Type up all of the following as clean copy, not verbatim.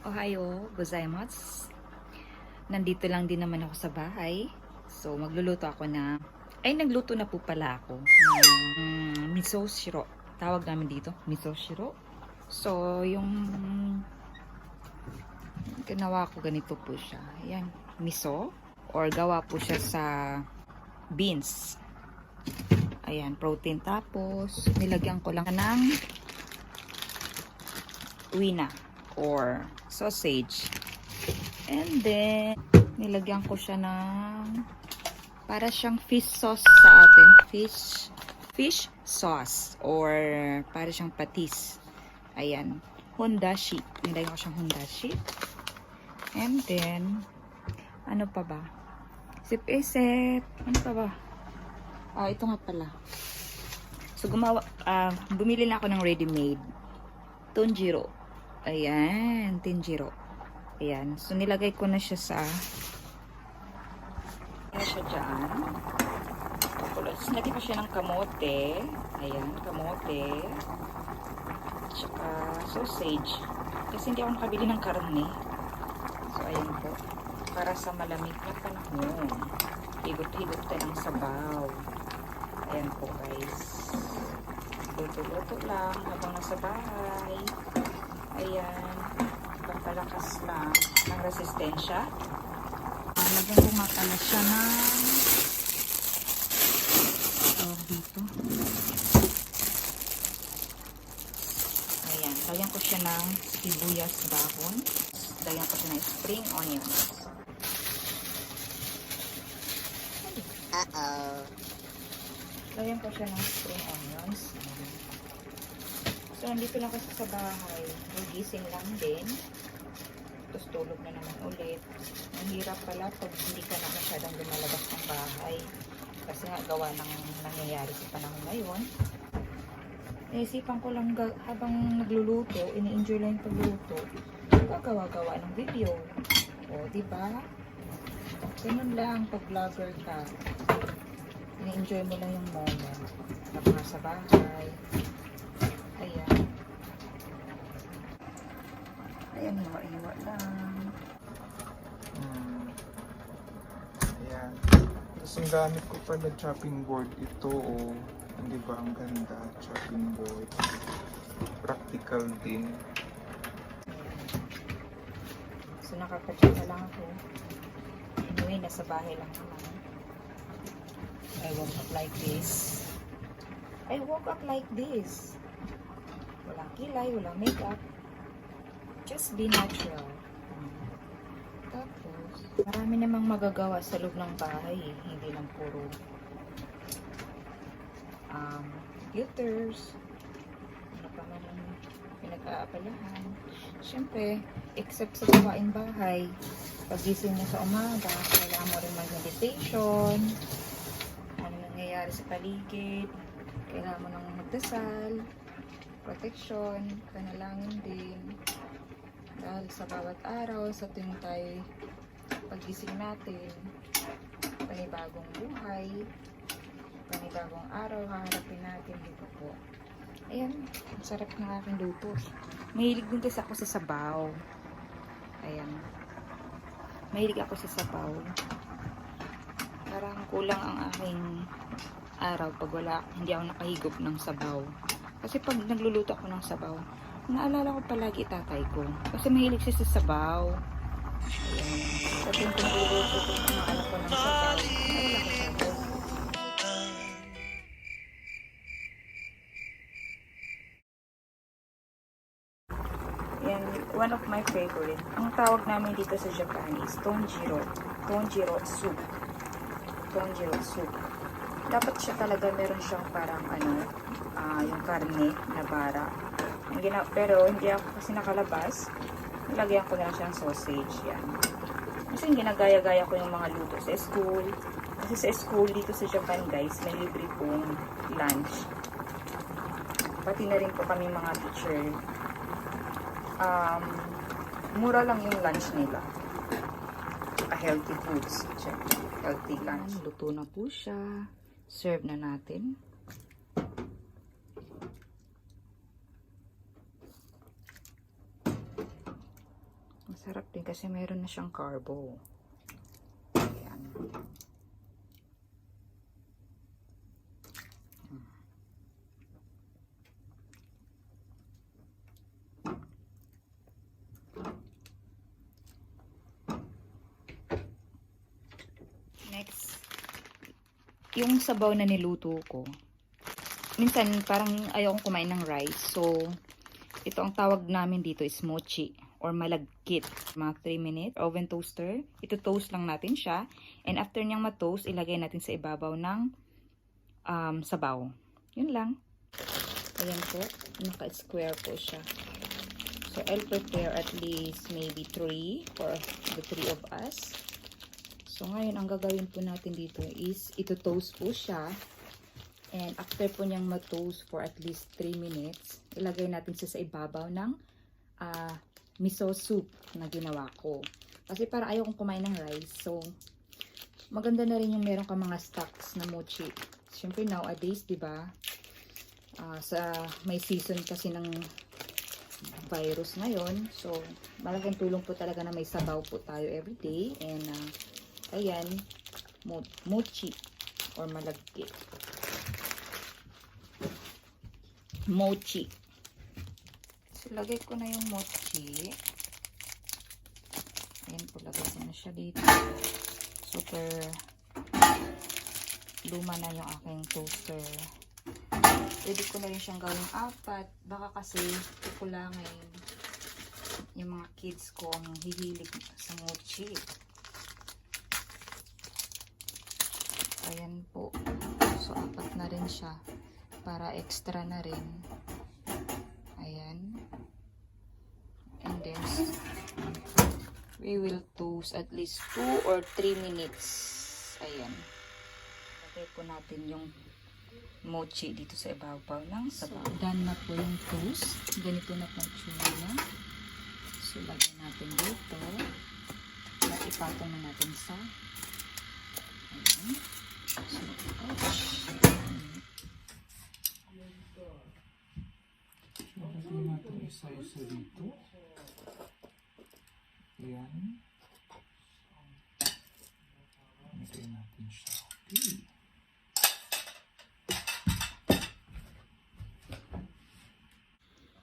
Ohayo gozaimasu. Nandito lang din naman ako sa bahay. So, magluluto ako na... Ay, nagluto na po pala ako ng miso shiro. Tawag namin dito, miso shiro. So, yung ginawa ko ganito po siya. Ayan, miso. Or gawa po siya sa beans. Ayan, protein. Tapos, nilagyan ko lang ng wina or sausage. And then, nilagyan ko siya ng para siyang fish sauce sa atin. Fish sauce or para siyang patis. Ayan. Dashi. Nilagyan ko siyang dashi. And then, ano pa ba? Sip-isip. Ano pa ba? Ito nga pala. So, bumili na ako ng ready-made. Tonjiru. Ayan. Tonjiru. Ayan. So, nilagay ko na siya sa dyan. Tapos, nilagay ko siya ng kamote. Ayan. Kamote. Tsaka sausage. Kasi hindi ako nakabili ng karne. So, ayan po. Para sa malamig na panahon. Higot-higot tayo ng sabaw. Ayan po, guys. Luto-luto lang habang nasa bahay. Ayan. Pampalakas lang ng resistensya. Lagyan ko nga pala siya ng dito. Ayan. Lagyan ko siya ng sibuyas dahon. Lagyan ko siya ng spring onions. Lagyan ko siya ng spring onions. So, nandito lang kasi sa bahay. Nagising lang din. Tapos tulog na naman ulit. Ang hirap pala pag hindi ka na masyadong lumalabas ng bahay. Kasi nga gawa ng nangyayari sa panahon ngayon. Naisipan ko lang habang nagluluto, ini-enjoy lang yung pagluto, gagawa-gawa ng video. O, diba? Ganun lang pag vlogger ka. Ini-enjoy mo lang yung moment. Habang nasa bahay. Ayan. Ayan, iwa-iwa lang. Ayan. Tapos ang gamit ko pala chopping board ito. Oh. Hindi ba ang ganda? Chopping board. Practical din. So, nakapatid na lang ako. Anyway, nasa bahay lang naman. I woke up like this. Walang kilay, walang makeup. Just be natural. Tapos, marami namang magagawa sa loob ng bahay. Hindi lang puro computers. Ano pa man ang pinag-aapalahan. Siyempre, except sa gawaing bahay, pagising mo sa umaga, kailangan mo rin mag-meditation. Ano nangyayari sa paligid. Kailangan mo nang magdasal. Protection. Panalangin din. Dahil sa bawat araw, sa tuwing tayo pagising natin, panibagong buhay, panibagong araw, haharapin natin dito po. Ayan, ang sarap ng aking luto. Mahilig din kasi ako sa sabaw. Ayan. Mahilig ako sa sabaw. Parang kulang ang aking araw pag hindi ako nakahigop ng sabaw. Kasi pag nagluluto ako ng sabaw, naalala ko palagi tatay ko. Kasi mahilig siya sa sabaw. Ayan. Sa tuwing nagluluto ko ng anak ko ng sabaw, naalala ko sabaw. Yan, one of my favorite. Ang tawag namin dito sa Japan is Tonjiru. Tonjiru soup. Tonjiru soup. Dapat siya talaga meron siyang parang yung karne na bara. Pero hindi ako kasi nakalabas. Nilagyan ko na lang siyang sausage. Yan. Kasi ginagaya-gaya ko yung mga luto sa school. Kasi sa school dito sa Japan, guys, may libre pong lunch. Pati na rin po kami mga teacher. Mura lang yung lunch nila. Healthy foods. Healthy lunch. Luto na po siya. Serve na natin. Sarap din kasi meron na siyang carbo. Ayan. Next, yung sabaw na niluto ko. Minsan parang ayaw kong kumain ng rice. So, ito ang tawag namin dito is mochi or malagkit. Mga 3 minutes, oven toaster. Ito toast lang natin siya. And after niyang ma-toast, ilagay natin sa ibabaw ng sabaw. Yun lang. Ayan po. Naka-square po siya. So, I'll prepare at least maybe 3 for the 3 of us. So, ngayon, ang gagawin po natin dito is, ito toast po siya. And after po niyang ma-toast for at least 3 minutes, ilagay natin siya sa ibabaw ng miso soup na ginawa ko. Kasi para ayaw kong kumain ng rice. So, maganda na rin yung meron ka mga stocks na mochi. Siyempre, nowadays, di ba? May season kasi ng virus ngayon. So, malaking tulong po talaga na may sabaw po tayo everyday. And, ayan, mochi or malagkit. Mochi. So, lagay ko na yung mochi. Ayan po, lagay ko na siya dito. Super luma na yung aking toaster. Pwede ko na rin siyang gawing 4. Baka kasi kukulangin. Yung mga kids ko ang hihilig sa mochi. Ayan po. So, 4 na rin siya. Para extra na rin. Ayan. And then, we will toast at least 2 or 3 minutes. Ayan. Lagay po natin yung mochi dito sa ibabaw ng sabaw. So, done na po yung toast. Ganito na po niya. So, lagyan natin dito. At ipatong na natin sa ayan. So, lagyan natin isa-isa dito. Ayan. Lagyan natin siya. Okay.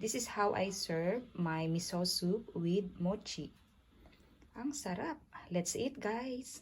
This is how I serve my miso soup with mochi. Ang sarap. Let's eat, guys.